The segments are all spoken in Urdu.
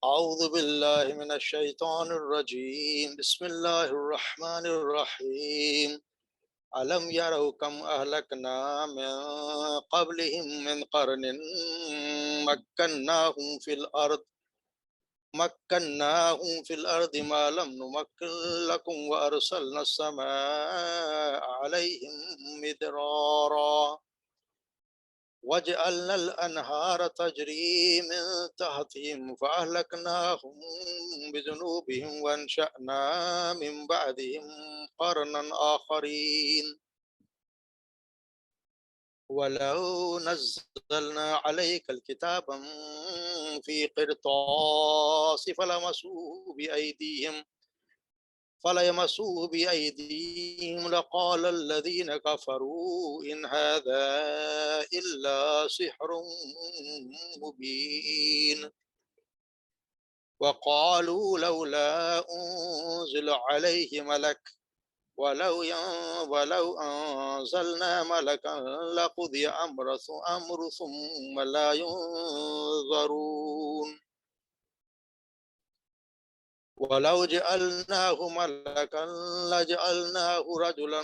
أعوذ بالله من الشيطان الرجيم بسم الله الرحمن الرحيم ألم يروا كم أهلكنا من قبلهم من قرن مكناهم في الأرض ما لم نمكن لكم وأرسلنا السماء عليهم مدرارا وجعلنا الأنهار تجري من تحتهم فأهلكناهم بذنوبهم وأنشأنا من بعدهم قرنا آخرين ولو نزلنا عليك الكتاب في قرطاس فليمسوه بأيديهم لقال الذين كفروا إن هذا إلا سحر مبين وقالوا لولا أنزل عليه ملك ولو أنزلنا ملكا لقضي أمر ثم لا ينظرون ولو جعلناه ملكا لجعلناه رجلا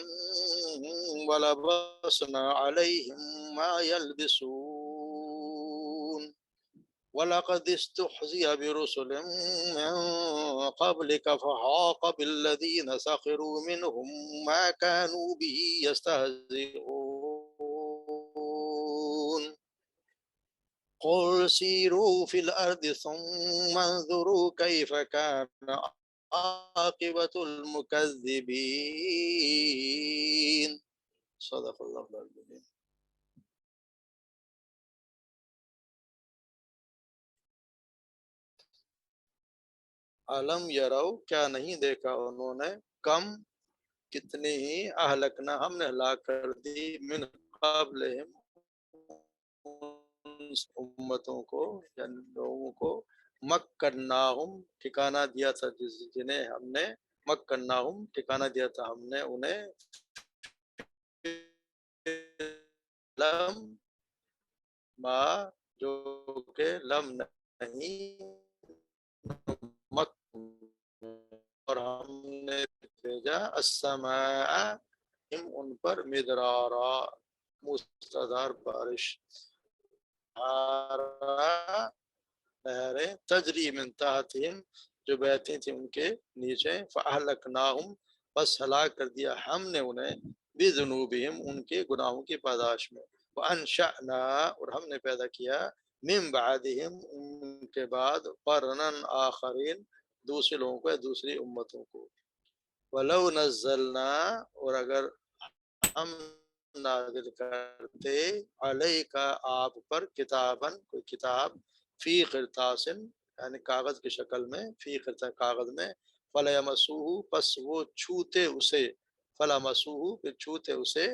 ولبسنا عليهم ما يلبسون ولقد استهزئ برسل من قبلك فحاق بالذين سخروا منهم ما كانوا به يستهزئون قل سيروا في الأرض ثم انظروا كيف كان عاقبة المكذبين صدق الله العظيم. علم یرو کیا نہیں دیکھا انہوں نے کم کتنی ہی اہلکنا ہم نے ہلاک کر دی من قبلہم امتوں کو یعنی لوگوں کو مکناہم ٹھکانہ دیا تھا جنہیں ہم نے مکناہم ٹھکانہ دیا تھا ہم نے انہیں لم ما جو کہ لم نہیں اور ہم نے بھیجا السماء ان پر مدرارا مستدار بارش نہریں تجری من تحتہم جو بہتی تھی ان کے نیچے فاہلکناہم بس ہلاک کر دیا ہم نے انہیں بذنوبہم ان کے گناہوں کی پاداش میں وانشأنا اور ہم نے پیدا کیا من بعدہم ان کے بعد قرنن آخرین دوسرے لوگوں کو دوسری امتوں کو ولو نزلنا اور اگر ہم نازل کرتے علیک آپ پر کتابن کوئی کتاب فی قرطاسن یعنی کاغذ کی شکل میں فی قرطاس کاغذ میں فلیمسوہ پس وہ چھوتے اسے فلمسوہ پھر چھوتے اسے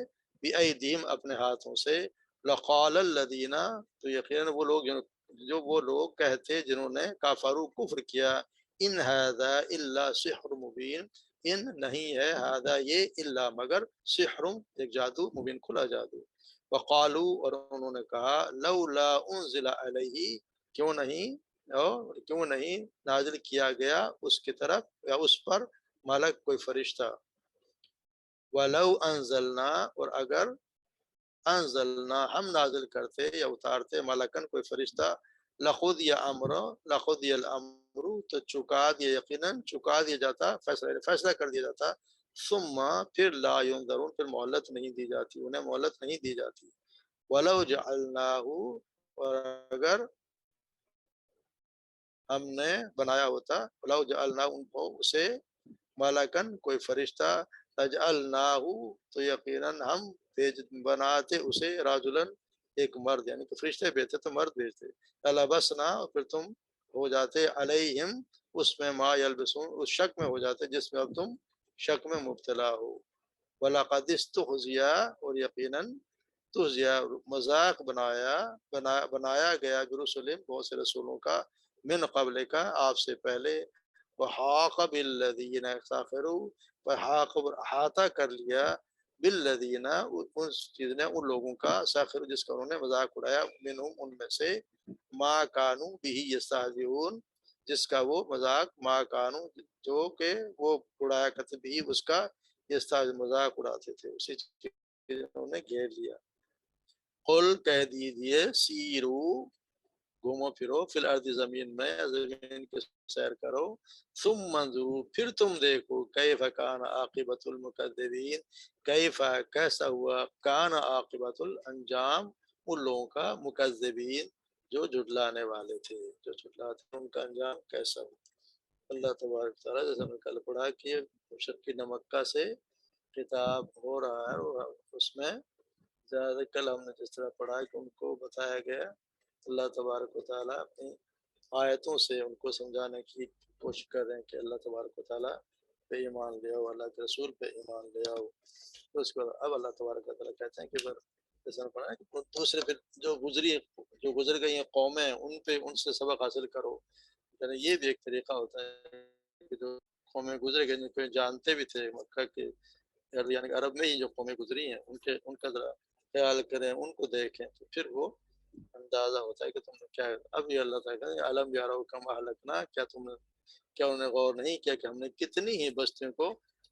بأیدیہم اپنے ہاتھوں سے لقال الذین تو یقیناً وہ لوگ کہتے جنہوں نے کافروا کفر کیا ان ھذا الا سحر مبین ان نہیں ہے ہذا یہ الا مگر سحر ایک جادو مبین کھلا جادو وقالو اور انہوں نے کہا لولا انزل علیہ کیوں نہیں نازل کیا گیا اس کی طرف یا اس پر ملک کوئی فرشتہ ولو انزلنا اور اگر انزلنا ہم نازل کرتے یا اتارتے ملکن کوئی فرشتہ لخذی الامر تو چکا دیا جاتا فیصلہ کر دیا جاتا ثم پھر لا ينظرون پھر مہلت نہیں دی جاتی انہیں مہلت نہیں دی جاتی ولو جعلناہ اور اگر ہم نے بنایا ہوتا ولو جعلناہ ان کو اسے ملکن کوئی فرشتہ لجعلناہ تو یقیناً ہم بناتے اسے راجلن ایک مرد یعنی کہ فرشتے بھیجتے تو مرد بھیجتے لبسنا اور پھر تم ہو جاتے علیہم اس میں ما یلبسون اس شک میں ہو جاتے جس میں اب تم شک میں مبتلا ہو وَلَقَدِ اسْتُهْزِئَ اور یقیناً تہزیہ مذاق بنایا گیا برسل بہت سے رسولوں کا من قبل کا آپ سے پہلے وحاق بالذین سخروا احاطہ کر لیا بالذین ان چیز نے ان لوگوں کا سخر جس کا انہوں نے مذاق اڑایا منہم ان میں سے ما کانوا به یستہزئون جس کا وہ مذاق ما کانو جو کہ وہ اڑایا کرتے بھی اس کا اس طرح مذاق اڑاتے تھے، اسی چیز انہوں نے گھیر لیا۔ قل کہہ دیجیے سیرو گھومو پھرو فی الارض زمین میں، زمین کی سیر کرو، ثم منظرو پھر تم دیکھو کیف کان عاقبۃ المکذبین، کیف کیسا ہوا، کان عاقبۃ الانجام ان لوگوں کا، مکذبین جو جھٹلانے والے تھے، جو جھٹلاتے ان کا انجام کیسا ہوا۔ اللہ تبارک تعالیٰ جیسے ہم نے کل پڑھا کہ مشرقین مکہ سے خطاب ہو رہا ہے، اور اس میں زیادہ کل ہم نے جس طرح پڑھا کہ ان کو بتایا گیا اللہ تبارک و تعالیٰ اپنی آیتوں سے ان کو سمجھانے کی کوشش کر رہے ہیں کہ اللہ تبارک و تعالیٰ پہ ایمان لے آؤ، اللہ کے رسول پہ ایمان لے آؤ۔ تو اس کے بعد اب اللہ تبارک و تعالیٰ کہتے ہیں کہ جیسا پڑھا ہے کہ دوسرے پھر جو گزر گئی ہیں قومیں ان پہ ان سے سبق حاصل کرو، یعنی یہ بھی ایک طریقہ ہوتا ہے کہ جو قومیں گزر گئی جن کو جانتے بھی تھے مکہ کے، یعنی عرب میں ہی جو قومیں گزری ہیں ان کا ذرا خیال کریں، ان کو دیکھیں، تو پھر وہ اندازہ ہوتا ہے کہ تم نے کیا۔ اب یہ اللہ تعالیٰ کہتے ہیں علم یارو کم اہلکنا، کیا انہوں نے غور نہیں کیا کہ ہم نے کتنی ہی بستیوں کو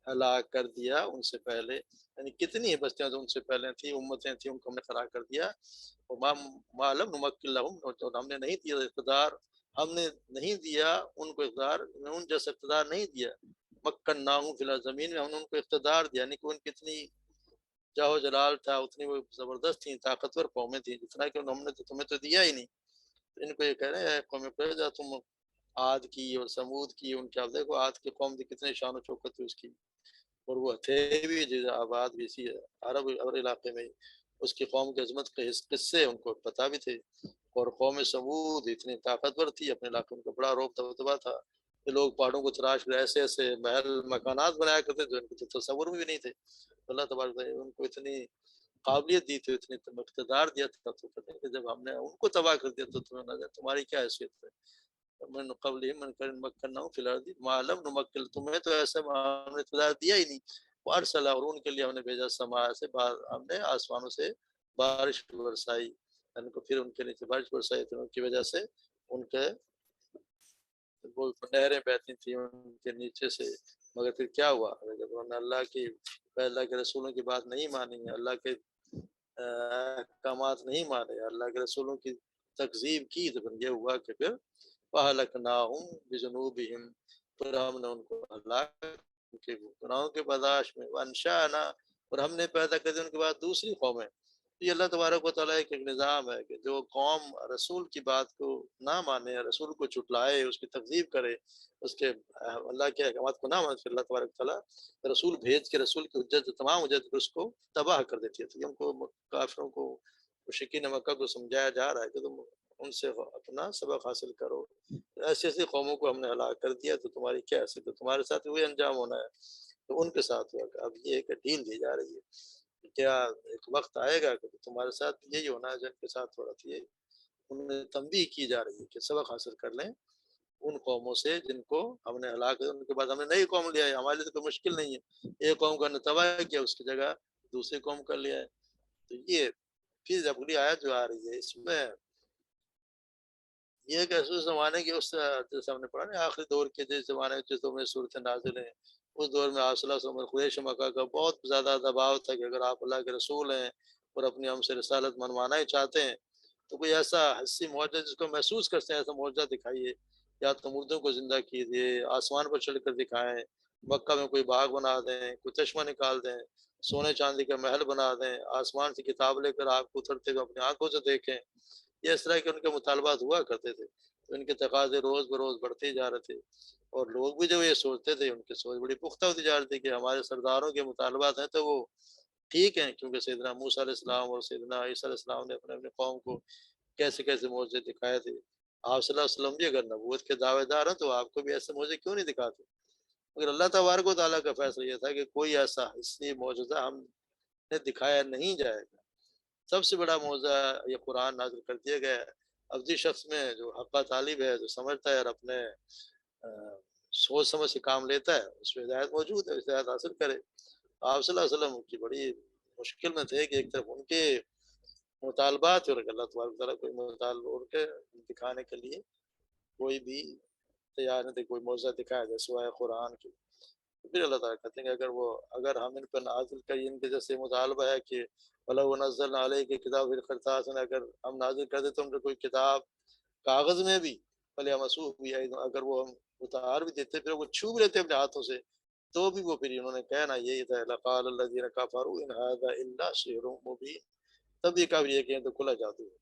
ہلاک کر دیا ان سے پہلے، یعنی کتنی ہی بستیاں تو ان سے پہلے تھیں، امتیں تھیں، ان کو ہم نے خراب کر دیا۔ معلوم نمکن لہم، ہم نے نہیں دیا اقتدار، ہم نے نہیں دیا ان کو اقتدار، ان جیسا اقتدار نہیں دیا، مکن نہ ہوں فی الحال زمین میں، ہم نے ان کو اقتدار دیا، یعنی کہ ان کتنی جاہو جلال تھا، اتنی وہ زبردست تھیں، طاقتور قومیں تھیں، جتنا کہ ہم نے تو تمہیں تو دیا ہی نہیں۔ ان کو یہ کہہ رہے ہیں قوم جا تم عاد کی اور سمود کی، ان کے آپ دیکھو عاد کی قوم تھی، کتنے شان و شوکت تھی اس کی، اور وہ تھے بھی جیسے آباد بھی اسی عرب علاقے میں، اس کی قوم کی عظمت کے قصے ان کو پتہ بھی تھے، اور قوم سمود اتنی طاقتور تھی، اپنے علاقے میں بڑا روب دبدبا تھا کہ لوگ پہاڑوں کو تراش کر ایسے ایسے محل مکانات بنایا کرتے جو ان کو تصور میں بھی نہیں تھے۔ اللہ تبارک ان کو اتنی قابلیت دی تھی، اتنی اقتدار دیا تھا، تو کہتے ہیں کہ جب ہم نے ان کو تباہ کر دیا تو تمہیں نظر تمہاری کیا حیثیت ہے؟ من قبل من کر مکناؤں فی الارض معلم نمکل، تمہیں تو ایسا ہم نے اقتدار دیا ہی نہیں۔ وارسل، اور ان کے لیے ہم نے بھیجا سما سے، ہم نے آسمانوں سے بارش برسائی، ان کو پھر ان کے نیچے بارش برسائی تو ان کی وجہ سے ان کے وہ نہریں بہتی تھیں ان کے نیچے سے، مگر پھر کیا ہوا جب انہوں نے اللہ کے رسولوں کی بات نہیں مانی، اللہ کے احکامات نہیں مانے، اللہ کے رسولوں کی تکذیب کی، تو یہ ہوا کہ پھر فَأَهْلَكْنَاهُمْ بِذُنُوبِهِمْ، پھر ہم نے ان کو ہلاک ان کے گناہوں کے پاداش میں، وَأَنشَأْنَا، اور ہم نے پیدا کر دی ان کے بعد دوسری قومیں۔ یہ اللہ تبارک و تعالیٰ ایک نظام ہے کہ جو قوم رسول کی بات کو نہ مانے، رسول کو جھٹلائے، اس کی تکذیب کرے، اس کے اللہ کے احکامات کو نہ مانے، پھر اللہ تبارک و تعالیٰ رسول بھیج کے رسول کی حجت تمام حجت کو اس کو تباہ کر دیتی ہے۔ ہم کو کافروں کو مشرکین مکہ کو سمجھایا جا رہا ہے کہ تم ان سے اپنا سبق حاصل کرو، ایسی ایسی قوموں کو ہم نے ہلاک کر دیا، تو تمہاری کیا حیثیت، تو تمہارے ساتھ وہی انجام ہونا ہے تو ان کے ساتھ ہوا۔ اب یہ ایک ڈھیل دی جا رہی ہے، کیا ایک وقت آئے گا کہ تمہارے ساتھ یہی ہونا ہے جن کے ساتھ ہو رہا تھا، انہیں تنبیہ کی جا رہی ہے کہ سبق حاصل کر لیں ان قوموں سے جن کو ہم نے ہلاک کیا، ان کے بعد ہم نے نئی قوم لیا ہے، ہمارے لیے تو کوئی مشکل نہیں ہے، ایک قوم کا نے تباہ کیا، اس کی جگہ دوسری قوم کر لیا ہے۔ تو یہ پھر اگلی آیت جو آ رہی ہے اس میں یہ کہ اس زمانے کی اس جیسے ہم نے پڑھا نا آخری دور کے جس زمانے جس دور میں صورتیں نازل ہیں، اس دور میں آپ صلی اللہ علیہ وسلم قریش مکہ کا بہت زیادہ دباؤ تھا کہ اگر آپ اللہ کے رسول ہیں اور اپنی ہم سے رسالت منوانا ہی چاہتے ہیں تو کوئی ایسا حسی معجزہ جس کو محسوس کرتے ہیں ایسا معجزہ دکھائیے، یا تو مردوں کو زندہ کیجیے، آسمان پر چڑھ کر دکھائیں، مکہ میں کوئی باغ بنا دیں، کوئی چشمہ نکال دیں، سونے چاندی کا محل بنا دیں، آسمان سے کتاب لے کر آپ کو اترتے ہوئے اپنی آنکھوں سے دیکھیں۔ یہ اس طرح کے ان کے مطالبات ہوا کرتے تھے، ان کے تقاضے روز بروز بڑھتے جا رہے تھے، اور لوگ بھی جو یہ سوچتے تھے ان کی سوچ بڑی پختہ ہوتی جا رہی تھی کہ ہمارے سرداروں کے مطالبات ہیں تو وہ ٹھیک ہیں، کیونکہ سیدنا موسیٰ علیہ السلام اور سیدنا عیسیٰ علیہ السلام نے اپنے قوم کو کیسے کیسے معجزے دکھائے تھے۔ آپ صلی اللہ علیہ وسلم بھی اگر نبوت کے دعوے دار ہیں تو آپ کو بھی ایسے معجزے کیوں نہیں دکھاتے؟ مگر اللہ تبارک و تعالیٰ کا فیصلہ یہ تھا کہ کوئی ایسا حسی معجزہ ہم نے دکھایا نہیں جائے گا۔ سب سے بڑا معجزہ یہ قرآن نازل کر دیا گیا ہے، اب جس شخص میں جو حقہ طالب ہے، جو سمجھتا ہے اور اپنے سوچ سمجھ سے کام لیتا ہے، اس میں ہدایت موجود ہے، ہدایت حاصل کرے۔ آپ صلی اللہ علیہ وسلم کی بڑی مشکل میں تھے کہ ایک طرف ان کے مطالبات اور اللہ تبارک تعالیٰ کوئی مطالبہ ان کے دکھانے کے لیے کوئی بھی تیار نہیں تھے کوئی معجزہ دکھایا جائے سوائے قرآن کی. تو پھر اللہ تعالیٰ کہتے ہیں کہ اگر ہم ان پر نازل کریں، ان کے جیسے مطالبہ ہے کہ وَلَوْ نَزَّلْنَا عَلَيْكَ کتاب فِي الْقِرْطَاسِ، اگر ہم نازل کر دیں تو ہم نے کوئی کتاب کاغذ میں بھی، بھلے مسوح بھی ہے، اگر وہ ہم اتار بھی دیتے پھر وہ چھو بھی لیتے اپنے ہاتھوں سے، تو بھی وہ پھر انہوں نے کہنا یہی تھا لَقَالَ الَّذِينَ كَفَرُوا إِنْ هَذَا إِلَّا سِحْرٌ مُبِينٌ. تب یہ کافر یہ کہیں تو کھلا جادو ہے.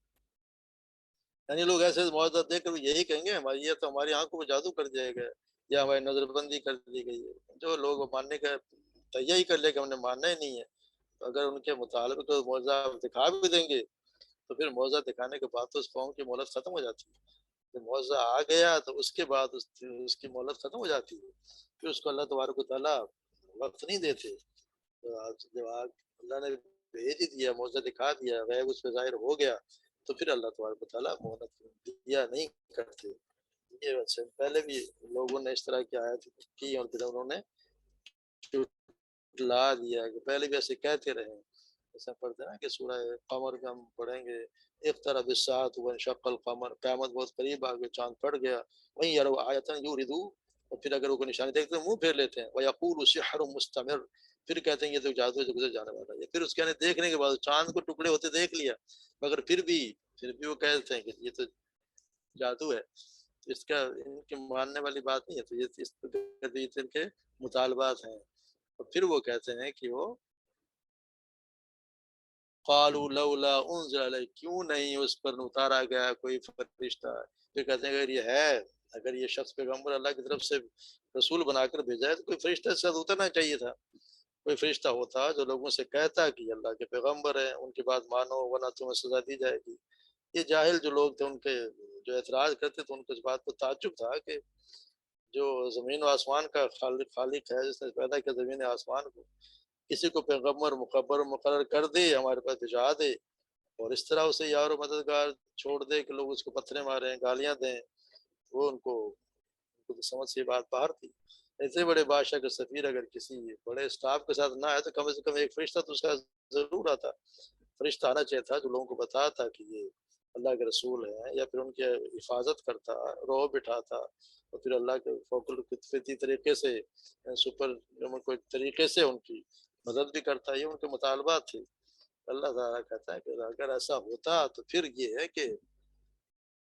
یعنی لوگ ایسے معجزہ دیکھ کر یہی کہیں گے ہماری یہ تو ہماری آنکھوں میں جادو کر جائے گا یا ہماری نظر بندی کر دی گئی ہے. جو لوگ ماننے کا تیار ہی کر لے کہ ہم نے ماننا ہی نہیں ہے، تو اگر ان کے مطالبے کو معجزہ دکھا بھی دیں گے تو پھر معجزہ دکھانے کے بعد تو اس قوم کی مہلت ختم ہو جاتی ہے. جب معجزہ آ گیا تو اس کے بعد اس کی مہلت ختم ہو جاتی ہے، پھر اس کو اللہ تبارک و تعالیٰ وقت نہیں دیتے. تو جب اللہ نے بھیج ہی دیا، معجزہ دکھا دیا، غیب اس پہ ظاہر ہو گیا، تو پھر اللہ تبارک و تعالیٰ مہلت دیا نہیں کرتے. یہ ویسے پہلے بھی لوگوں نے اس طرح کی آیت کی اور پھر انہوں نے لا دیا کہ پہلے بھی ایسے کہتے رہے. ایسا پڑھتے ہیں نا کہ سورہ قمر میں ہم پڑھیں گے اقترب الساعۃ وانشق القمر، قیامت بہت قریب آ گئی، چاند پڑ گیا. وہیں یروا آیۃ یوردو، اور پھر اگر وہ کوئی نشانی دیکھتے ہیں منہ پھیر لیتے ہیں. ویقول سحر مستمر، پھر کہتے ہیں یہ تو جادو ہے جو گزر جانے والا ہے. پھر اس کے دیکھنے کے بعد چاند کو ٹکڑے ہوتے دیکھ لیا، مگر پھر بھی وہ کہتے ہیں کہ یہ تو جادو ہے. اس کا ان کے ماننے والی بات نہیں ہے. تو یہ ان کے مطالبات ہیں. اور پھر وہ کہتے ہیں کہ وہ قالوا لولا انزل علیہ، کیوں نہیں اس پر اتارا گیا کوئی فرشتہ. پھر کہتے ہیں اگر یہ شخص پیغمبر اللہ کی طرف سے رسول بنا کر بھیجا ہے تو کوئی فرشتہ سے اترنا چاہیے تھا. کوئی فرشتہ ہوتا جو لوگوں سے کہتا کہ اللہ کے پیغمبر ہیں، ان کی بات مانو ورنہ تمہیں سزا دی جائے گی. یہ جاہل جو لوگ تھے ان کے جو اعتراض کرتے تھے ان کو اس بات کو تعجب تھا کہ جو زمین و آسمان کا خالق ہے، جس نے پیدا کیا زمین آسمان کو، کسی کو پیغمبر مقرر کر دے، ہمارے پاس بھیجا دے، اور اس طرح اسے یار و مددگار چھوڑ دے کہ لوگ اس کو پتھریں ماریں گالیاں دیں. وہ ان کو تو سمجھ سے یہ بات باہر تھی. ایسے بڑے بادشاہ کے سفیر اگر کسی بڑے اسٹاف کے ساتھ نہ آئے تو کم سے کم ایک فرشتہ تو اس کا ضرور آتا. فرشتہ آنا چاہیے تھا جو لوگوں کو بتاتا کہ یہ اللہ کے رسول ہیں، یا پھر ان کی حفاظت کرتا، روح بٹھاتا، اور پھر اللہ کے فوق الفطری طریقے سے سپر کوئی طریقے سے ان کی مدد بھی کرتا. یہ ان کے مطالبات تھے. اللہ تعالیٰ کہتا ہے کہ اگر ایسا ہوتا تو پھر یہ ہے کہ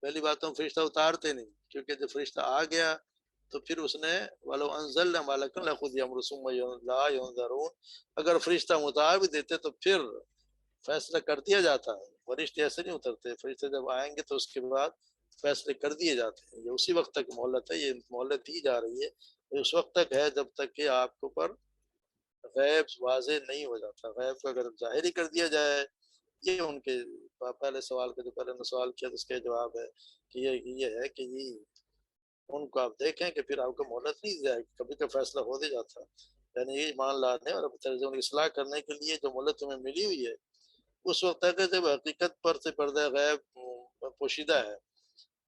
پہلی بات تو ہم فرشتہ اتارتے نہیں، کیونکہ جب فرشتہ آ گیا تو پھر اس نے وَلَوْ أَنزَلْنَا مَلَكًا لَقُضِيَ الْأَمْرُ ثُمَّ لَا يُنظَرُونَ، اگر فرشتہ اتار بھی دیتے تو پھر فیصلہ کر دیا جاتا ہے. فرشتے ایسے نہیں اترتے، فرشتے جب آئیں گے تو اس کے بعد فیصلے کر دیے جاتے ہیں. یہ اسی وقت تک مہلت ہے، یہ مہلت دی جا رہی ہے. یہ اس وقت تک ہے جب تک کہ آپ کے اوپر غیب واضح نہیں ہو جاتا. غیب کو اگر ظاہر ہی کر دیا جائے، یہ ان کے پہلے سوال کا جو پہلے نے سوال کیا اس کا جواب ہے کہ یہ ہے کہ یہ ان کو آپ دیکھیں کہ پھر آپ کو مہلت نہیں دی جائے گی، کبھی کا فیصلہ ہو دے جاتا. یعنی یہ ایمان لانے اور ان کی اصلاح کرنے کے لیے جو مہلت تمہیں ملی ہوئی ہے اس وقت تک جب حقیقت پر سے پردہ غیب پوشیدہ ہے،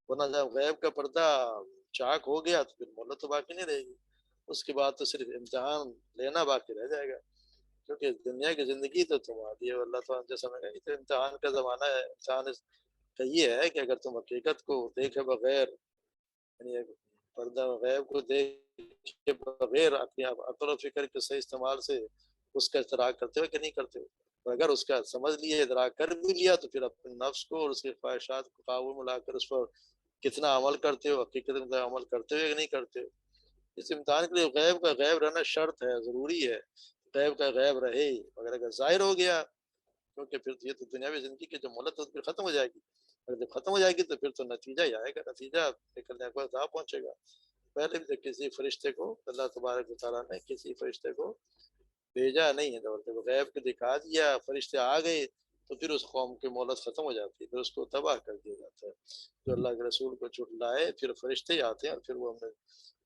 ورنہ جب غیب کا پردہ چاک ہو گیا تو پھر مہلت تو باقی نہیں رہے گی. اس کے بعد تو صرف امتحان لینا باقی رہ جائے گا، کیونکہ دنیا کی زندگی تو تمہاری ہے. اللہ تعالیٰ جیسا میں کہا تو امتحان کا زمانہ ہے. امتحان کا یہ ہے کہ اگر تم حقیقت کو دیکھے بغیر، یعنی پردہ غیب کو دیکھے بغیر اپنی عقل و فکر کے صحیح استعمال سے اس کا اشتراک کرتے ہو کہ نہیں کرتے ہو. اور اگر اس کا سمجھ لیے، ادراک کر بھی لیا، تو پھر اپنے نفس کو اور اس کی خواہشات کو قابو میں لا کر اس پر کتنا عمل کرتے ہو، حقیقت میں عمل کرتے ہو یا نہیں کرتے ہو. اس امتحان کے لیے غیب کا غیب رہنا شرط ہے، ضروری ہے. غیب کا غیب رہے، اگر ظاہر ہو گیا، کیونکہ پھر یہ تو دنیاوی زندگی کی جو مہلت ہے پھر ختم ہو جائے گی. اگر جب ختم ہو جائے گی تو پھر تو نتیجہ ہی آئے گا، نتیجہ نکلنے کے بعد پہنچے گا. پہلے بھی کسی فرشتے کو اللہ تبارک و تعالیٰ نے کسی فرشتے کو بھیجا نہیں ہے. غیب کو دکھا دیا، فرشتے آ گئے تو پھر اس قوم کی مہلت ختم ہو جاتی ہے، پھر اس کو تباہ کر دیا جاتا ہے. جو اللہ کے رسول کو جھٹلائے پھر فرشتے ہی آتے ہیں، اور پھر وہ ہمیں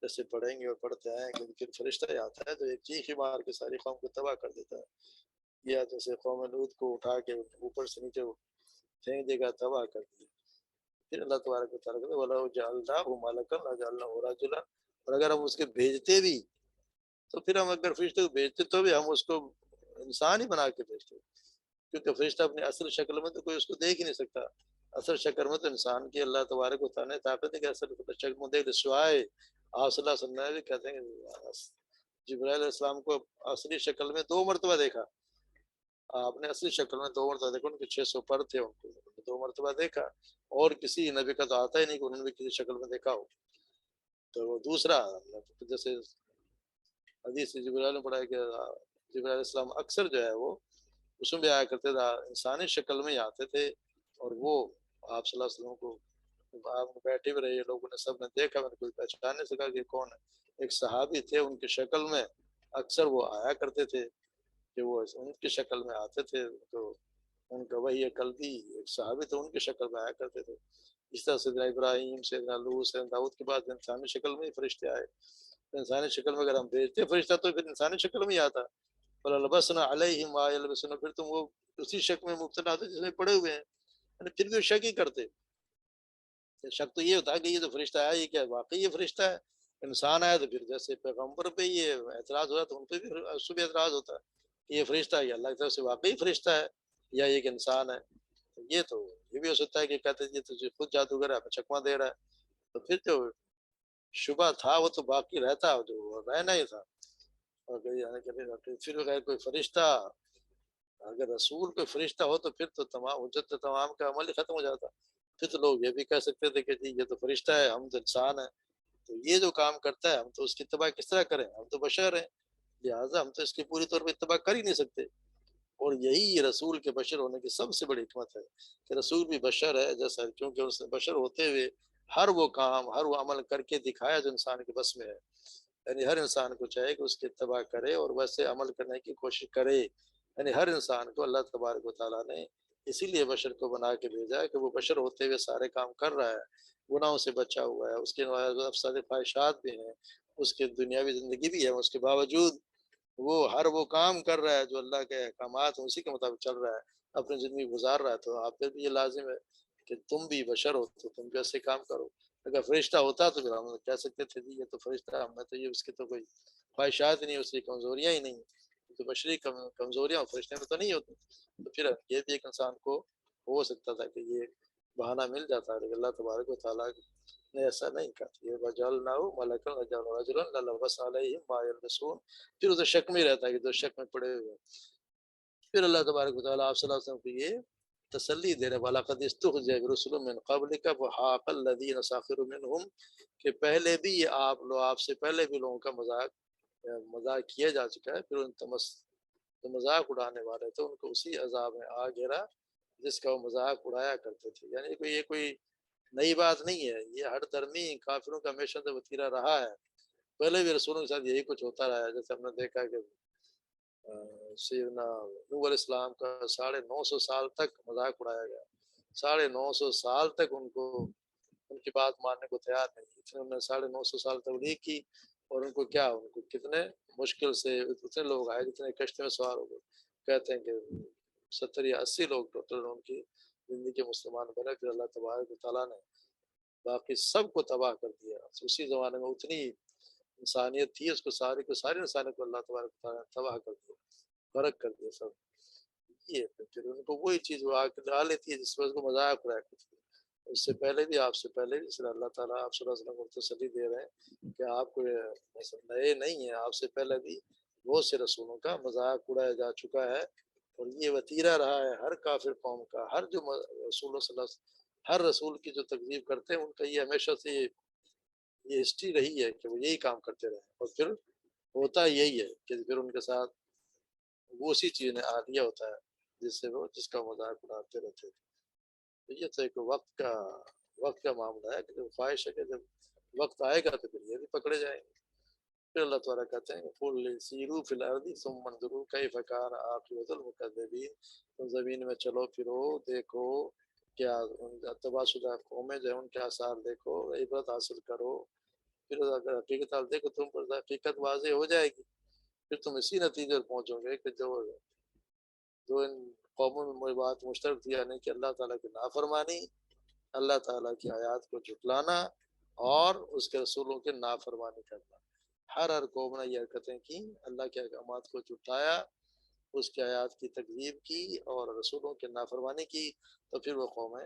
جیسے پڑھیں گے اور پڑھتے ہیں کہ پھر فرشتہ ہی آتا ہے جو ایک چیخ ہی مار کے ساری قوم کو تباہ کر دیتا ہے. یا جیسے قوم لوط کو اٹھا کے اوپر سے نیچے پھینک دے گا، تباہ کر دیا. پھر اللہ تبارک و تعالیٰ کہتے ہیں وَلَوْ جَعَلْنَاهُ مَلَكًا لَجَعَلْنَاهُ رَجُلًا، اور اگر ہم اس کے بھیجتے بھی تو پھر ہم اگر فرشتے کو بھیجتے تو بھی ہم اس کو انسان ہی بنا کے بھیجتے، کیونکہ فرشتہ اپنی اصل شکل میں تو کوئی اس کو دیکھ ہی نہیں سکتا. اصل شکل میں تو انسان کی اللہ تبارک و تعالیٰ نے طاقت ہے کہ اصل شکل میں دیکھ سوائے آپ صلی اللہ علیہ وسلم بھی کہتے ہیں کہ جبرائیل علیہ السلام کو اصلی شکل میں 2 مرتبہ دیکھا. آپ نے اصلی شکل میں 2 مرتبہ دیکھا. ان کے 600 پر تھے، ان کو 2 مرتبہ دیکھا. اور کسی نبی کا تو آتا ہی نہیں کہ انہوں نے بھی کسی شکل میں دیکھا ہو. تو وہ دوسرا جیسے حدیث جبرائیل نے پڑھا ہے کہ جبرائیل علیہ السلام اکثر جو ہے وہ اس میں بھی آیا کرتے تھے، انسانی شکل میں ہی آتے تھے. اور وہ آپ صلی اللہ علیہ وسلم کو آپ بیٹھے بھی رہے، لوگوں نے سب نے دیکھا، میں نے کوئی پہچان نہیں سکا کہ کون ہے. ایک صحابی تھے، ان کی شکل میں اکثر وہ آیا کرتے تھے کہ وہ ان کی شکل میں آتے تھے. تو ان کا وہی قلبی ایک صحابی تھے، ان کی شکل میں آیا کرتے تھے. اس طرح سیدنا ابراہیم، سیدنا لوط، سیدنا داؤد کے بعد انسانی شکل میں ہی فرشتے آئے. انسانی شکل میں اگر ہم بھیجتے فرشتہ تو پھر انسانی شکل میں ہی آتا. فَلَلْبَسْنَا عَلَيْهِمْ مَا يَلْبَسُونَ، پھر تم وہ اسی شک میں مبتلا ہوتے جس میں پڑے ہوئے ہیں. یعنی پھر بھی وہ شک ہی کرتے. شک تو یہ ہوتا ہے کہ یہ تو فرشتہ آیا، یہ کیا واقعی یہ فرشتہ ہے؟ انسان آیا تو پھر جیسے پیغمبر پہ یہ اعتراض ہوا تو ان پہ بھی اس سے بھی اعتراض ہوتا ہے کہ یہ فرشتہ ہے، یہ اللہ کی طرف سے واقعی فرشتہ ہے یا یہ ایک انسان ہے. یہ تو یہ بھی ہو سکتا ہے کہ کہتے ہیں یہ تو خود جادوگر ہے، ہمیں چکما دے رہا ہے. تو پھر جو شبہ تھا وہ تو باقی رہتا، جو رہنا ہی تھا. اور پھر اگر کوئی فرشتہ، اگر رسول کوئی فرشتہ ہو تو پھر تو تمام حجت تمام کا عمل ہی ختم ہو جاتا. پھر تو لوگ یہ بھی کہہ سکتے تھے کہ جی یہ تو فرشتہ ہے، ہم تو انسان ہیں، تو یہ جو کام کرتا ہے ہم تو اس کی اتباع کس طرح کریں، ہم تو بشر ہیں، لہٰذا ہم تو اس کی پوری طور پہ اتباع کر ہی نہیں سکتے. اور یہی رسول کے بشر ہونے کی سب سے بڑی حکمت ہے کہ رسول بھی بشر ہے جیسا، کیونکہ اس نے بشر ہوتے ہوئے ہر وہ کام، ہر وہ عمل کر کے دکھایا جو انسان کے بس میں ہے. یعنی ہر انسان کو چاہے کہ اس کی اتباع کرے اور ویسے عمل کرنے کی کوشش کرے. یعنی ہر انسان کو اللہ تبارک و تعالیٰ نے اسی لیے بشر کو بنا کے بھیجا ہے کہ وہ بشر ہوتے ہوئے سارے کام کر رہا ہے، گناہوں سے بچا ہوا ہے، اس کے افساد خواہشات بھی ہیں، اس کے دنیاوی زندگی بھی ہے، اس کے باوجود وہ ہر وہ کام کر رہا ہے جو اللہ کے احکامات ہیں اسی کے مطابق چل رہا ہے، اپنی زندگی گزار رہا ہے. تو آپ پہ بھی یہ لازم ہے کہ تم بھی بشر ہو تو تم بھی ایسے کام کرو. اگر فرشتہ ہوتا تو پھر ہم کہہ سکتے تھے جی یہ تو فرشتہ ہے، ہمیں تو یہ اس کی تو کوئی خواہشات نہیں، اس کی کمزوریاں ہی نہیں، تو بشری کمزوریاں فرشتے میں تو نہیں ہوتی. تو پھر یہ بھی ایک انسان کو ہو سکتا تھا کہ یہ بہانہ مل جاتا ہے، لیکن اللہ تبارک و تعالیٰ نے ایسا نہیں کہا. یہ وجعلناہ ملکا وجعلناہ رجلا لَلَبَسْنَا عَلَيْهِمْ مَا يَلْبَسُونَ. پھر اسے شک میں رہتا ہے کہ جو شک میں پڑے ہوئے. پھر اللہ تبارک و تعالیٰ آپ صلی اللہ علیہ وسلم کو یہ تسلی دے رہے وَلَقَدِ اسْتُهْزِئَ بِرُسُلٍ مِّن قَبْلِكَ فَحَاقَ الَّذِينَ سَخِرُوا مِنْهُمْ، کہ پہلے بھی آپ سے پہلے بھی لوگوں کا مذاق کیا جا چکا ہے. پھر ان جو مذاق اڑانے والے تھے ان کو اسی عذاب میں آ گرا جس کا وہ مذاق اڑایا کرتے تھے. یعنی یہ کوئی نئی بات نہیں ہے، یہ ہر درمی کافروں کا ہمیشہ سے وتیرہ رہا ہے. پہلے بھی رسولوں کے ساتھ یہی کچھ ہوتا رہا ہے. جیسے ہم نے دیکھا کہ سیدنا نوح علیہ السلام کا 950 سال تک مذاق اڑایا گیا. 950 سال تک ان کی بات ماننے کو تیار نہیں. انہوں نے 950 سال تبلیغ کی اور ان کو کتنے مشکل سے اتنے لوگ آئے جتنے کشتی میں سوار ہو گئے. کہتے ہیں کہ 70 یا 80 لوگ ٹوٹل ان کی زندگی کے مسلمان بنے. پھر اللہ تبارک و تعالیٰ نے باقی سب کو تباہ کر دیا. اسی زمانے میں اتنی انسانیت تھی، اس کو ساری انسانیت کو اللہ تبارک و تعالیٰ نے تباہ کر دیا، غرق کر دیا سب. یہ پھر ان کو وہی چیز وہ آ کے ڈال لیتی ہے جس پر اس کو مذاق اڑایا کرتی ہے. اس سے پہلے بھی آپ سے پہلے بھی اس لیے اللہ تعالیٰ آپ صلی اللہ علیہ وسلم کو تسلی دے رہے ہیں کہ آپ کو نئے نہیں ہیں، آپ سے پہلے بھی بہت سے رسولوں کا مذاق اڑایا جا چکا ہے. اور یہ وتیرہ رہا ہے ہر کافر قوم کا. ہر جو رسول صلی اللہ علیہ وسلم ہر رسول کی جو تکذیب کرتے ہیں ان کا یہ ہمیشہ سے یہ ہسٹری رہی ہے کہ وہ یہی کام کرتے رہے. اور پھر ہوتا یہی ہے کہ پھر ان کے ساتھ وہ اسی چیز نے عادیہ ہوتا ہے جس کا مذاق اڑاتے رہتے تھے. یہ تو ایک وقت کا معاملہ ہے کہ جب خواہش ہے کہ جب وقت آئے گا تو پھر یہ بھی پکڑے جائیں گے. پھر اللہ تعالیٰ کہتے ہیں قُلْ سِیرُوا فِی الْأَرْضِ ثُمَّ انظُرُوا کَیْفَ کَانَ عَاقِبَةُ الْمُکَذِّبِینَ. تم زمین میں چلو پھرو، دیکھو کیا تباہ شدہ قومیں جو ان کے آثار دیکھو، عبرت حاصل کرو. پھر اگر حقیقت حال دیکھو تم پر حقیقت واضح ہو جائے گی. پھر تم اسی نتیجے پر پہنچو گے کہ جو ان قوموں میں مجھ بات مشترک تھی، یعنی کہ اللہ تعالیٰ کی نافرمانی، اللہ تعالیٰ کی آیات کو جھٹلانا اور اس کے رسولوں کے نافرمانی کرنا. ہر قوم نے یہ حرکتیں کی، اللہ کے احکامات کو جھٹلایا، اس کی آیات کی تکذیب کی اور رسولوں کی نافرمانی کی. تو پھر وہ قومیں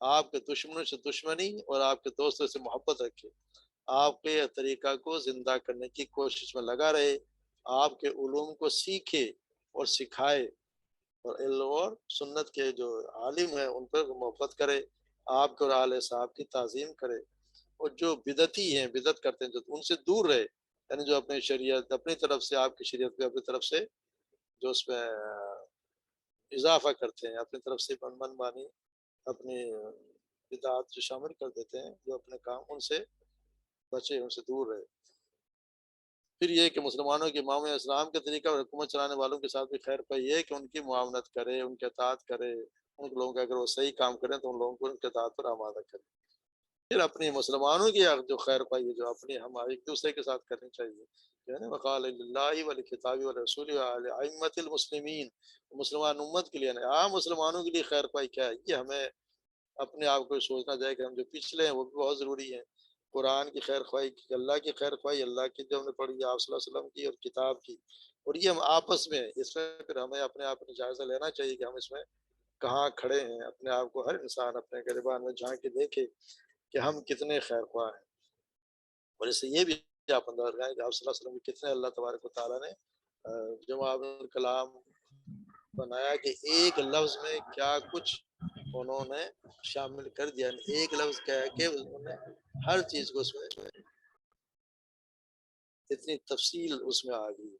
آپ کے دشمنوں سے دشمنی اور آپ کے دوستوں سے محبت رکھے، آپ کے طریقہ کو زندہ کرنے کی کوشش میں لگا رہے، آپ کے علوم کو سیکھے اور سکھائے، اور علم اور سنت کے جو عالم ہیں ان پر محبت کرے، آپ کے اور آل صاحب کی تعظیم کرے، اور جو بدعتی ہیں بدعت کرتے ہیں جو ان سے دور رہے، یعنی جو اپنی شریعت اپنی طرف سے آپ کی شریعت پہ اپنی طرف سے جو اس میں اضافہ کرتے ہیں، اپنی طرف سے من مانی اپنی بدعات جو شامل کر دیتے ہیں جو اپنے کام، ان سے بچے، ان سے دور رہے۔ پھر یہ کہ مسلمانوں کے امام اسلام کے طریقہ اور حکومت چلانے والوں کے ساتھ بھی خیر پہ یہ ہے کہ ان کی معاونت کرے، ان کے اطاعت کرے، ان لوگوں کا اگر وہ صحیح کام کریں تو ان لوگوں کو ان کے اطاعت پر آمادہ کرے۔ پھر اپنی مسلمانوں کی جو خیر پائی ہے جو اپنی ہم ایک دوسرے کے ساتھ کرنی چاہیے، یعنی وقال اللہ والکتاب والرسول وعلى المسلمین، مسلمان امت کے لیے نہیں، عام مسلمانوں کے لیے خیر پائی کیا ہے، یہ ہمیں اپنے آپ کو سوچنا چاہیے کہ ہم جو پچھلے ہیں وہ بھی بہت ضروری ہیں، قرآن کی خیر خواہی کی، اللہ کی خیر خواہی، اللہ کی جو ہم نے پڑھی آپ صلی اللہ علیہ وسلم کی اور کتاب کی، اور یہ ہم آپس میں اس میں پھر ہمیں اپنے آپ میں جائزہ لینا چاہیے کہ ہم اس میں کہاں کھڑے ہیں، اپنے آپ کو ہر انسان اپنے گریبان میں جھانک کے دیکھے کہ ہم کتنے خیر خواہ ہیں، اور اس سے یہ بھی آپ اندازہ لگائیں کہ آپ صلی اللہ علیہ وسلم کی کتنے اللہ تبارک و تعالیٰ نے جواب الکلام بنایا کہ ایک لفظ میں کیا کچھ انہوں نے شامل کر دیا، ایک لفظ کیا ہے کہ انہوں نے ہر چیز کو اس میں اتنی تفصیل اس میں آ گئی۔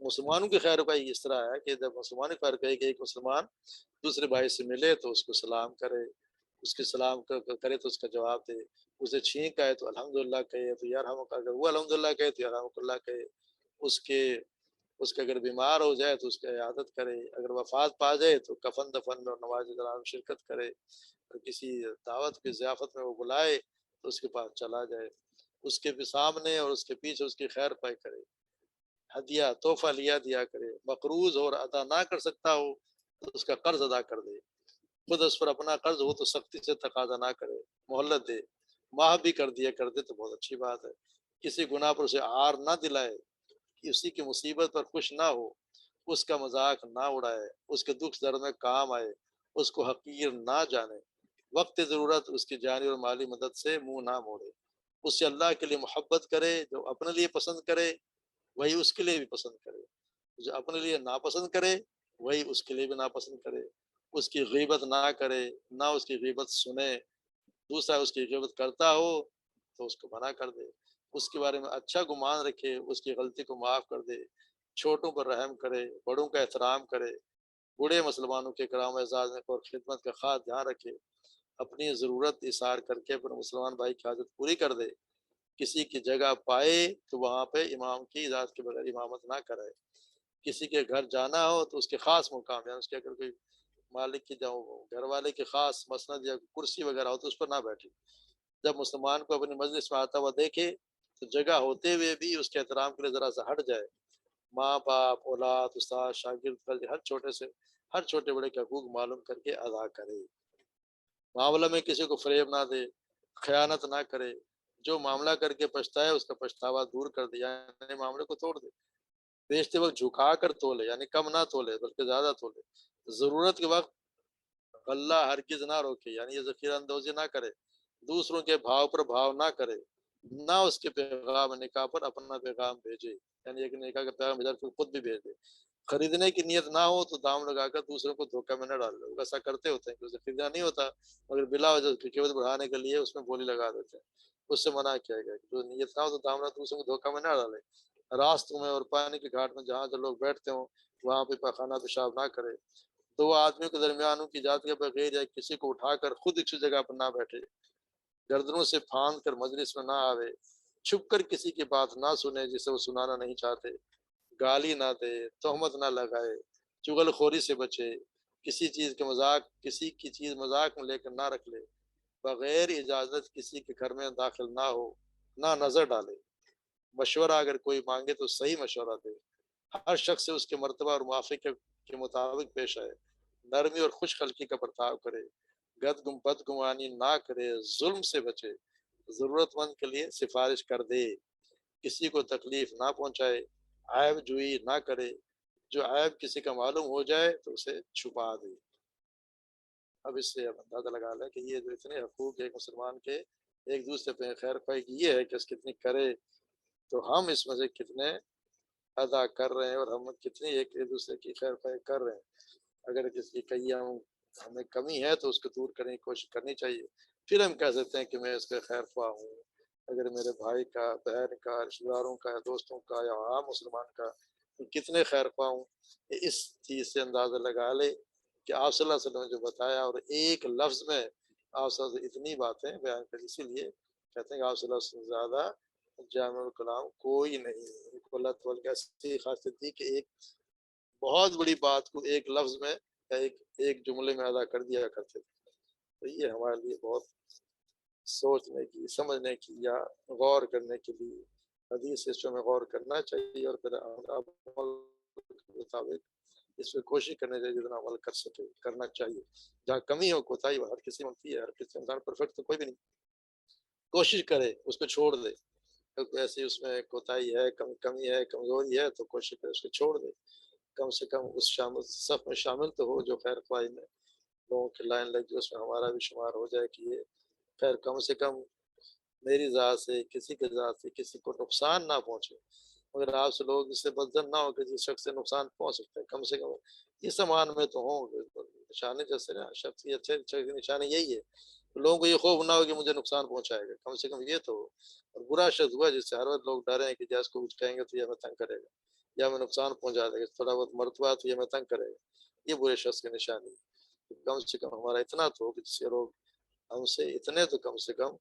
مسلمانوں کی خیر خواہی اس طرح ہے کہ جب مسلمان خیر خواہی کہ ایک مسلمان دوسرے بھائی سے ملے تو اس کو سلام کرے، اس کے سلام کرے تو اس کا جواب دے، اسے چھینک آئے تو الحمدللہ کہے تو یرحمک، اگر وہ الحمدللہ کہے تو یرحمک اللہ کہے، اس کے اس کا اگر بیمار ہو جائے تو اس کی عیادت کرے، اگر وفات پا جائے تو کفن دفن میں اور نماز جنازہ میں شرکت کرے، اور کسی دعوت کی ضیافت میں وہ بلائے تو اس کے پاس چلا جائے، اس کے بھی سامنے اور اس کے پیچھے اس کی خیر پائی کرے، ہدیہ تحفہ لیا دیا کرے، مقروض اور ادا نہ کر سکتا ہو تو اس کا قرض ادا کر دے، خود اس پر اپنا قرض ہو تو سختی سے تقاضا نہ کرے، مہلت دے، معاف بھی کر دے تو بہت اچھی بات ہے، کسی گناہ پر اسے عار نہ دلائے، اسی کی مصیبت پر خوش نہ ہو، اس کا مذاق نہ اڑائے، اس کے دکھ درد میں کام آئے، اس کو حقیر نہ جانے، وقت ضرورت اس کی جانی اور مالی مدد سے منہ نہ موڑے، اس سے اللہ کے لیے محبت کرے، جو اپنے لیے پسند کرے وہی اس کے لیے بھی پسند کرے، جو اپنے لیے ناپسند کرے وہی اس کے لیے بھی ناپسند کرے، اس کی غیبت نہ کرے، نہ اس کی غیبت سنے، دوسرا اس کی غیبت کرتا ہو تو اس کو منع کر دے، اس کے بارے میں اچھا گمان رکھے، اس کی غلطی کو معاف کر دے، چھوٹوں پر رحم کرے، بڑوں کا احترام کرے، بوڑھے مسلمانوں کے کرام اعزاز میں اور خدمت کا خاص دھیان رکھے، اپنی ضرورت اظہار کر کے اپنے مسلمان بھائی کی حاجت پوری کر دے، کسی کی جگہ پائے تو وہاں پہ امام کی اجازت کے بغیر امامت نہ کرے، کسی کے گھر جانا ہو تو اس کے خاص مقام، یعنی اس کے اگر کوئی مالک کی جاؤ گھر والے کے خاص مسند یا کرسی وغیرہ ہو تو اس پر نہ بیٹھے، جب مسلمان کو اپنی مجلس میں آتا ہوا دیکھے تو جگہ ہوتے ہوئے بھی اس کے احترام کے لیے ذرا سا ہٹ جائے، ماں باپ، اولاد، استاد، شاگرد، ہر چھوٹے بڑے کے حقوق معلوم کر کے ادا کرے، معاملہ میں کسی کو فریب نہ دے، خیانت نہ کرے، جو معاملہ کر کے پچھتائے اس کا پچھتاوا دور کر دے، یعنی معاملے کو توڑ دے، بیچتے وقت جھکا کر تولے، یعنی کم نہ تولے بلکہ زیادہ تولے، ضرورت کے وقت غلہ ہرگز نہ روکے، یعنی یہ ذخیرہ اندوزی نہ کرے، دوسروں کے بھاؤ پر بھاؤ نہ کرے، نہ اس کے پیغام نکاح پر اپنا پیغام بھیجے، یعنی ایک نکاح کا پیغام ادھر خود بھی بھیج دے، خریدنے کی نیت نہ ہو تو دام لگا کر دوسروں کو دھوکہ میں نہ ڈال، لوگ ایسا کرتے ہوتے ہیں کہ اسے خریدنا نہیں ہوتا مگر بلا وجہ قیمت بڑھانے کے لیے اس میں بولی لگا دیتے ہیں، اس سے منع کیا گیا کہ جو نیت نہ ہو تو دام لگا دوسروں کو دھوکہ میں نہ ڈالے، راستوں میں اور پانی کے گھاٹ میں جہاں جو لوگ بیٹھتے ہوں وہاں پہ پخانہ پیشاب نہ کرے، دو آدمیوں کے درمیان ان کی اجازت کے بغیر یا کسی کو اٹھا کر خود ایک جگہ پر نہ بیٹھے، گردنوں سے پھاند کر مجلس میں نہ آوے، چھپ کر کسی کی بات نہ سنے جسے وہ سنانا نہیں چاہتے، گالی نہ دے، تہمت نہ لگائے، چغل خوری سے بچے، کسی کی چیز مذاق میں لے کر نہ رکھ لے، بغیر اجازت کسی کے گھر میں داخل نہ ہو، نہ نظر ڈالے، مشورہ اگر کوئی مانگے تو صحیح مشورہ دے، ہر شخص سے اس کے مرتبہ اور موافق کے مطابق پیش آئے، نرمی اور خوش خلقی کا برتاؤ کرے، بدگمانی نہ کرے، ظلم سے بچے، ضرورت مند کے لیے سفارش کر دے، کسی کو تکلیف نہ پہنچائے، عیب جوئی نہ کرے، جو عیب کسی کا معلوم ہو جائے تو اسے چھپا دے۔ اب اس سے اب اندازہ لگا لیں کہ یہ جو اتنے حقوق ایک مسلمان کے ایک دوسرے پہ خیر خواہی کی یہ ہے کہ اس کتنی کرے، تو ہم اس میں سے کتنے ادا کر رہے ہیں اور ہم کتنی ایک دوسرے کی خیر خواہی کر رہے ہیں۔ اگر کسی کی کہیں ہمیں کمی ہے تو اس کو دور کرنے کی کوشش کرنی چاہیے، پھر ہم کہہ سکتے ہیں کہ میں اس کا خیر خواہ ہوں۔ اگر میرے بھائی کا، بہن کا، رشتہ داروں کا، دوستوں کا یا عام مسلمان کا کتنے خیر خواہ ہوں، اس چیز سے اندازہ لگا لے کہ آپ صلی اللہ علیہ وسلم نے جو بتایا، اور ایک لفظ میں آپ صلی اللہ علیہ وسلم اتنی باتیں بیان کر، اسی لیے کہتے ہیں کہ آپ صلی اللہ علیہ وسلم زیادہ جامع الکلام کوئی نہیں۔ اللہ تعالیٰ کی ایسی خاصیت تھی کہ ایک بہت بڑی بات کو ایک لفظ میں یا ایک جملے میں ادا کر دیا کرتے تھے۔ تو یہ ہمارے لیے بہت سوچنے کی، سمجھنے کی یا غور کرنے کے لیے حدیث اس میں غور کرنا چاہیے، اور پھر عمل کے مطابق اس پہ کوشش کرنے چاہیے جتنا عمل کر سکے کرنا چاہیے۔ جہاں کمی ہو، کوتاہی ہر کسی میں ہوتی ہے، ہر کسی انسان پرفیکٹ تو کوئی بھی نہیں، کوشش کرے اس کو چھوڑ دے، ایسی اس میں کوتاہی ہے، کمی ہے، کمزوری ہے تو کوشش کرے اس کو چھوڑ دے، کم سے کم اس شامل صف میں شامل تو ہو جو خیر خواہی میں لوگوں کی لائن لگ جائے، اس میں ہمارا بھی شمار ہو جائے کہ یہ خیر کم سے کم میری ذات سے، کسی کے ذات سے کسی کو نقصان نہ پہنچے، مگر آپ سے لوگ اس سے بدظن نہ ہو کہ جس شخص سے نقصان پہنچ سکتا ہے، کم سے کم اس سامان میں تو ہوں نشانے، جیسے نا شخصیت اچھے نشانے یہی ہے، لوگوں کو یہ خوف نہ ہو کہ مجھے نقصان پہنچائے گا، کم سے کم یہ تو ہو۔ اور برا شخص ہوا جس سے ہر وقت لوگ ڈرے ہیں کہ جیسے کو کچھ کہیں گے تو یہ ہمیں تنگ کرے گا یا ہمیں نقصان پہنچا دے گا، تھوڑا بہت مرتبہ تو یہ ہمیں تنگ کرے گا، یہ برے شخص کی نشانی ہے۔ کم سے کم ہمارا اتنا تو ہو کہ جس سے لوگ ہم سے اتنے تو کم سے کم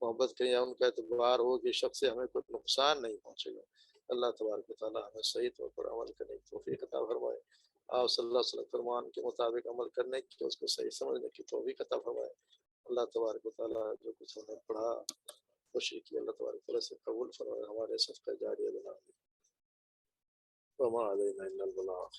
محبت کریں یا ان کا اعتبار ہو کہ شخص سے ہمیں کوئی نقصان نہیں پہنچے گا۔ اللہ تبارک و تعالیٰ ہمیں صحیح طور پر عمل کرنے کی توفیق عطا فرمائے، آپ صلی اللہ علیہ وسلم فرمان کے مطابق عمل کرنے کی، اس کو صحیح سمجھنے کی توفیق عطا فرمائے۔ اللہ تبارک و تعالیٰ جو کچھ ہم نے پڑھا کوشش کی، اللہ تبارک و تعالیٰ سے قبول فرمائے، ہمارے صدقہ جاریہ بنا دے۔ وما علینا الا البلاغ۔